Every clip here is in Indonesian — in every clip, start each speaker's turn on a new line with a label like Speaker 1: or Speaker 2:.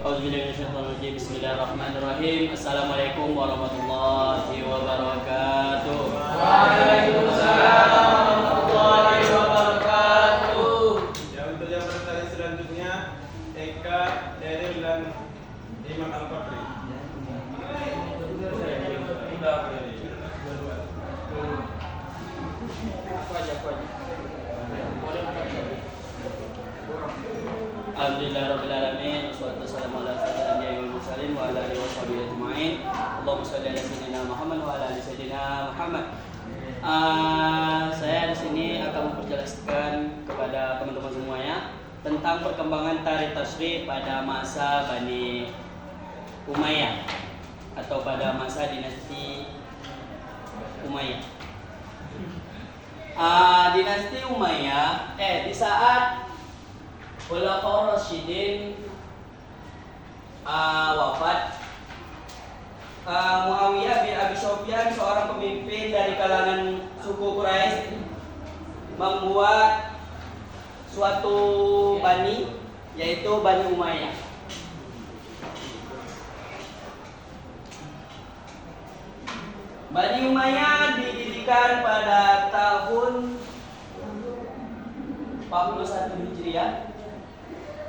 Speaker 1: Auzubillahiminasyaitonirrajim. Bismillahirrahmanirrahim. Assalamualaikum warahmatullahi wabarakatuh.
Speaker 2: Waalaikumsalam warahmatullahi wabarakatuh.
Speaker 3: Ya, untuk yang bertanya selanjutnya Eka, Eril dan Imam Al-Qadri.
Speaker 1: Alhamdulillahirrabbilalamin. Wassalatu wassalamu ala asyrofil anbiya'i wal mursalin wa ala alihi washabihi ajma'in. Allahumma shalli ala sayyidina Muhammad wa ala ali sayyidina Muhammad. Saya di sini akan memperjelaskan kepada teman-teman semuanya tentang perkembangan tariikh tasyrif pada masa Bani Umayyah atau pada masa dinasti Umayyah. Dinasti Umayyah di saat Khulafaur Rasyidin wafat, Muawiyah bin Abi Sufyan, seorang pemimpin dari kalangan suku Quraisy, membuat suatu bani, yaitu Bani Umayyah. Bani Umayyah didirikan pada tahun 41 Hijriah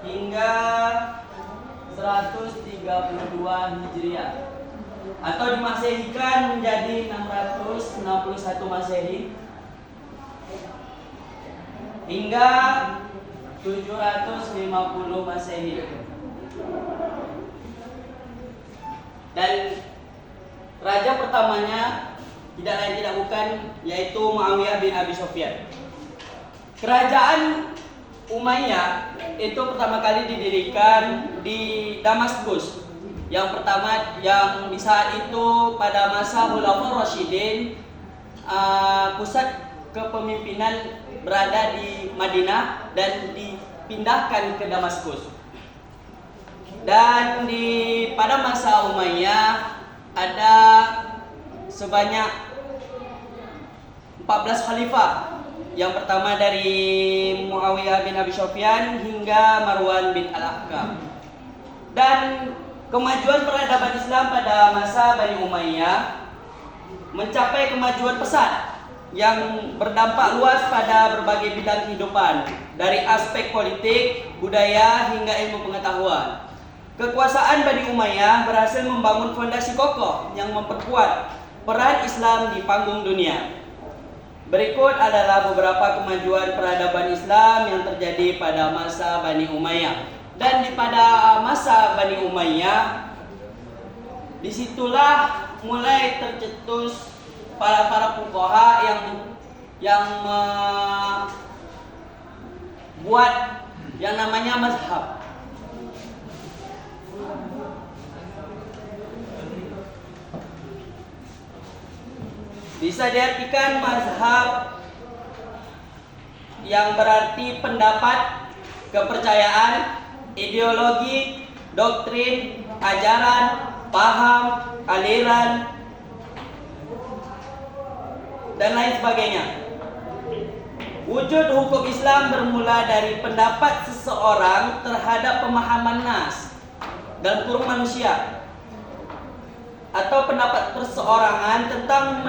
Speaker 1: hingga 132 Hijriah, atau dimasehikan menjadi 661 Masehi hingga 750 Masehi. Dan raja pertamanya tidak lain tidak bukan yaitu Muawiyah bin Abi Sufyan. Kerajaan Umayyah itu pertama kali didirikan di Damaskus. Yang pertama, yang di saat itu pada masa Khulafaur Rasyidin, pusat kepemimpinan berada di Madinah dan dipindahkan ke Damaskus. Dan pada masa Umayyah ada sebanyak 14 khalifah. Yang pertama dari Muawiyah bin Abi Sufyan hingga Marwan bin Al-Hakam. Dan kemajuan peradaban Islam pada masa Bani Umayyah mencapai kemajuan pesat yang berdampak luas pada berbagai bidang kehidupan, dari aspek politik, budaya hingga ilmu pengetahuan. Kekuasaan Bani Umayyah berhasil membangun fondasi kokoh yang memperkuat peran Islam di panggung dunia. Berikut adalah beberapa kemajuan peradaban Islam yang terjadi pada masa Bani Umayyah. Dan pada masa Bani Umayyah, disitulah mulai tercetus para fuqaha yang membuat yang namanya mazhab. Bisa diartikan mazhab yang berarti pendapat, kepercayaan, ideologi, doktrin, ajaran, paham, aliran, dan lain sebagainya. Wujud hukum Islam bermula dari pendapat seseorang terhadap pemahaman nas dan kurung manusia, atau pendapat perseorangan tentang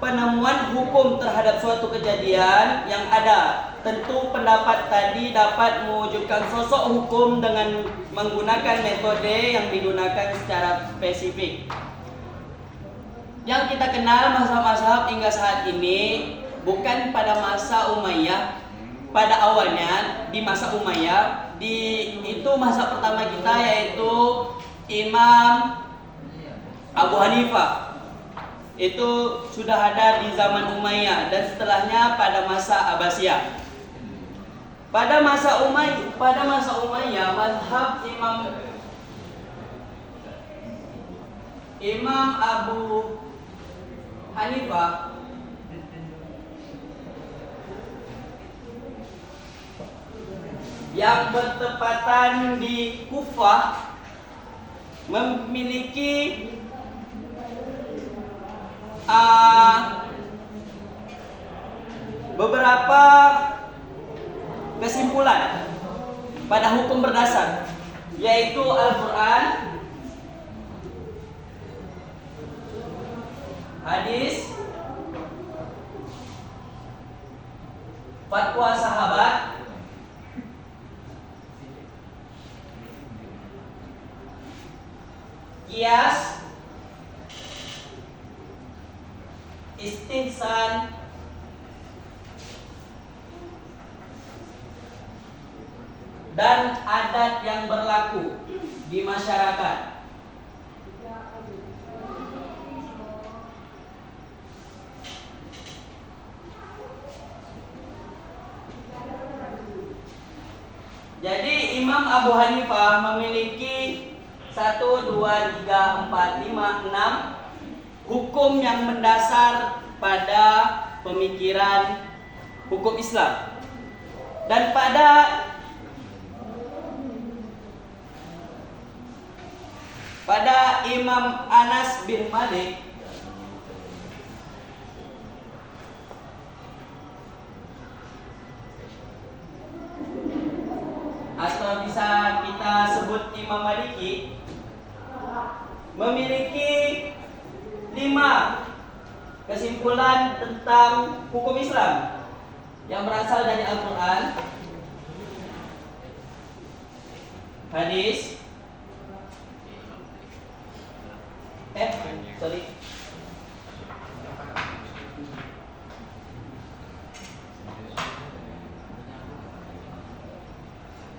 Speaker 1: penemuan hukum terhadap suatu kejadian yang ada. Tentu pendapat tadi dapat mewujudkan sosok hukum dengan menggunakan metode yang digunakan secara spesifik. Yang kita kenal mazhab-mazhab hingga saat ini bukan pada masa Umayyah. Pada awalnya di masa Umayyah, itu mazhab pertama kita yaitu Imam Abu Hanifah. Itu sudah ada di zaman Umayyah, dan setelahnya pada masa Abbasiyah. Pada masa Umayyah, mazhab Imam Abu Hanifah yang bertepatan di Kufah memiliki beberapa kesimpulan pada hukum berdasar yaitu Al-Quran, hadis, fatwa sahabat, qiyas, istihsan, dan adat yang berlaku di masyarakat. Jadi Imam Abu Hanifah memiliki 1, 2, 3, 4, 5, 6 hukum yang mendasar pada pemikiran hukum Islam. Dan pada Imam Anas bin Malik atau bisa kita sebut Imam Maliki memiliki 5 kesimpulan tentang hukum Islam yang berasal dari Al-Quran, hadis,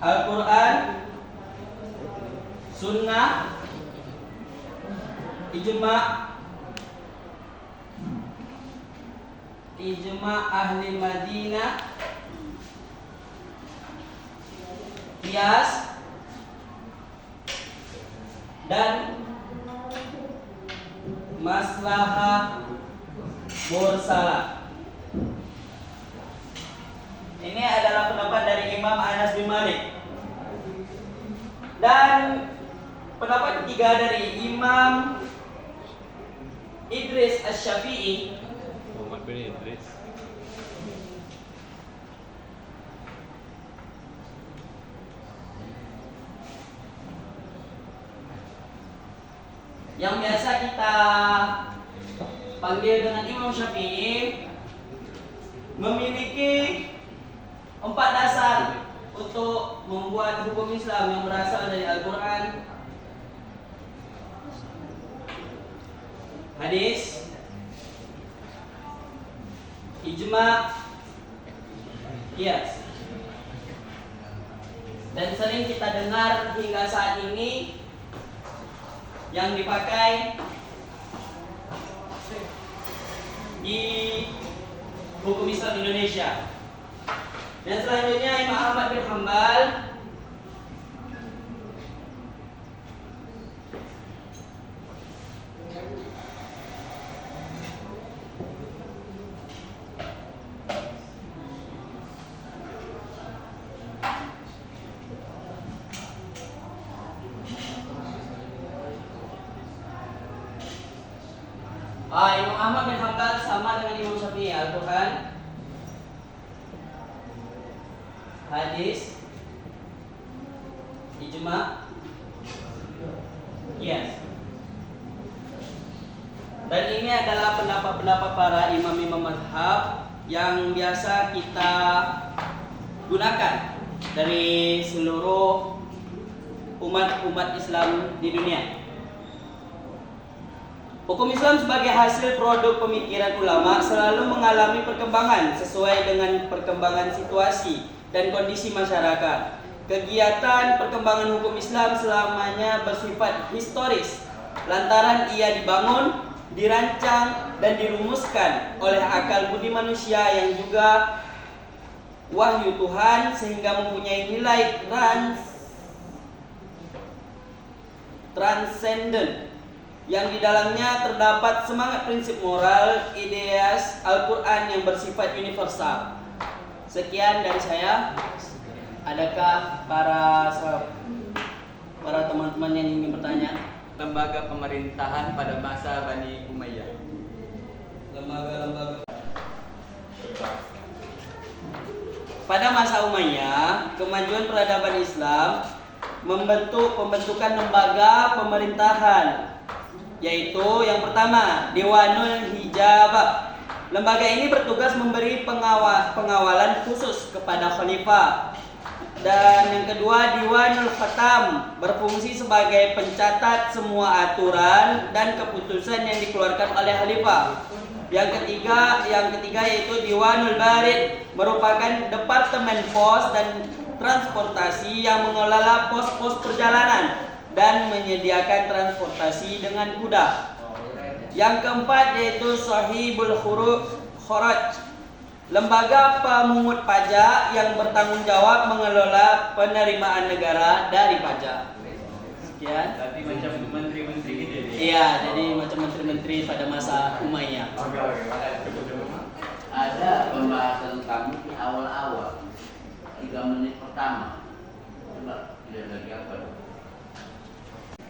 Speaker 1: Al-Quran, Sunnah, Ijma ahli Madinah, qiyas, dan maslahah mursalah. Ini adalah pendapat dari Imam Anas bin Malik. Dan pendapat ketiga dari Imam Idris Asy-Syafi'i,
Speaker 2: Muhammad bin Idris.
Speaker 1: yang biasa kita panggil dengan Imam Syafi'i, memiliki 4 dasar untuk membuat hukum Islam yang berasal dari Al-Quran, hadis, ijma, qiyas. Dan sering kita dengar hingga saat ini yang dipakai di hukum Islam Indonesia. Dan selanjutnya Imam Ahmad bin Hanbal Imam Ahmad bin Hanbal sama dengan Imam Syafi'i, Al-Quran, hadis, ijma, qiyas. Dan ini adalah pendapat-pendapat para imam-imam mazhab yang biasa kita gunakan dari seluruh umat-umat Islam di dunia. Hukum Islam sebagai hasil produk pemikiran ulama selalu mengalami perkembangan sesuai dengan perkembangan situasi dan kondisi masyarakat. Kegiatan perkembangan hukum Islam selamanya bersifat historis, lantaran ia dibangun, dirancang, dan dirumuskan oleh akal budi manusia yang juga wahyu Tuhan, sehingga mempunyai nilai transenden yang di dalamnya terdapat semangat prinsip moral, ideas Al-Quran yang bersifat universal. Sekian dari saya. Adakah para teman-teman yang ingin bertanya?
Speaker 4: Lembaga pemerintahan pada masa Bani Umayyah.
Speaker 1: Lembaga-lembaga pada masa Umayyah, kemajuan peradaban Islam membentuk pembentukan lembaga pemerintahan, yaitu yang pertama Dewanul Hijabah. Lembaga ini bertugas memberi pengawalan khusus kepada khalifah. Dan yang kedua Diwanul Khatam, berfungsi sebagai pencatat semua aturan dan keputusan yang dikeluarkan oleh khalifah. Yang ketiga yaitu Diwanul Barid, merupakan departemen pos dan transportasi yang mengelola pos-pos perjalanan dan menyediakan transportasi dengan kuda. Yang keempat yaitu Sahibul Khuraj, lembaga pemungut pajak yang bertanggung jawab mengelola penerimaan negara dari pajak. Sekian.
Speaker 4: Tapi macam menteri-menteri gitu ya.
Speaker 1: Iya, jadi macam menteri-menteri pada masa Umayyah.
Speaker 5: Ada pembahasan kamu di awal-awal 3 menit pertama. Coba lihat lagi apa?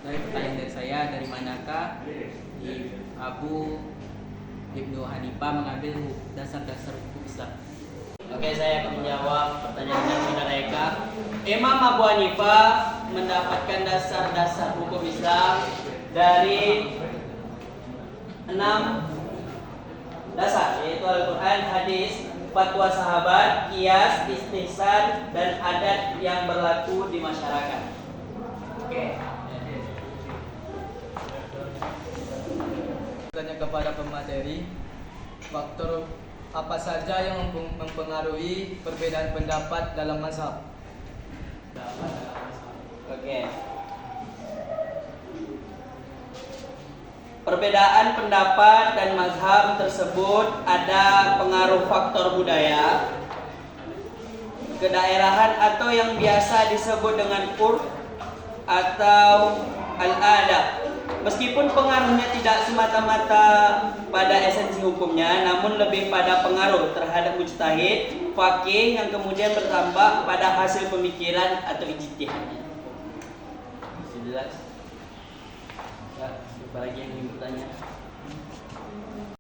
Speaker 4: Dari pertanyaan dari saya, dari manakah Abu Ibnu Hanifah mengambil dasar-dasar hukum Islam?
Speaker 1: Oke, saya akan menjawab pertanyaan dari saudara Eka. Imam Abu Hanifah mendapatkan dasar-dasar hukum Islam dari 6 dasar, yaitu Al-Quran, hadis, fatwa sahabat, qiyas, istihsan, dan adat yang berlaku di masyarakat. Oke.
Speaker 6: Tanya kepada pemateri, faktor apa saja yang mempengaruhi perbedaan pendapat dalam mazhab?
Speaker 1: Oke. Perbedaan pendapat dan mazhab tersebut ada pengaruh faktor budaya, kedaerahan atau yang biasa disebut dengan urf atau al-adab. Meskipun pengaruhnya tidak semata-mata pada esensi hukumnya, namun lebih pada pengaruh terhadap mujtahid, faqih yang kemudian bertambah pada hasil pemikiran atau ijtihadnya. Jelas? Ya, siapa lagi yang ingin bertanya?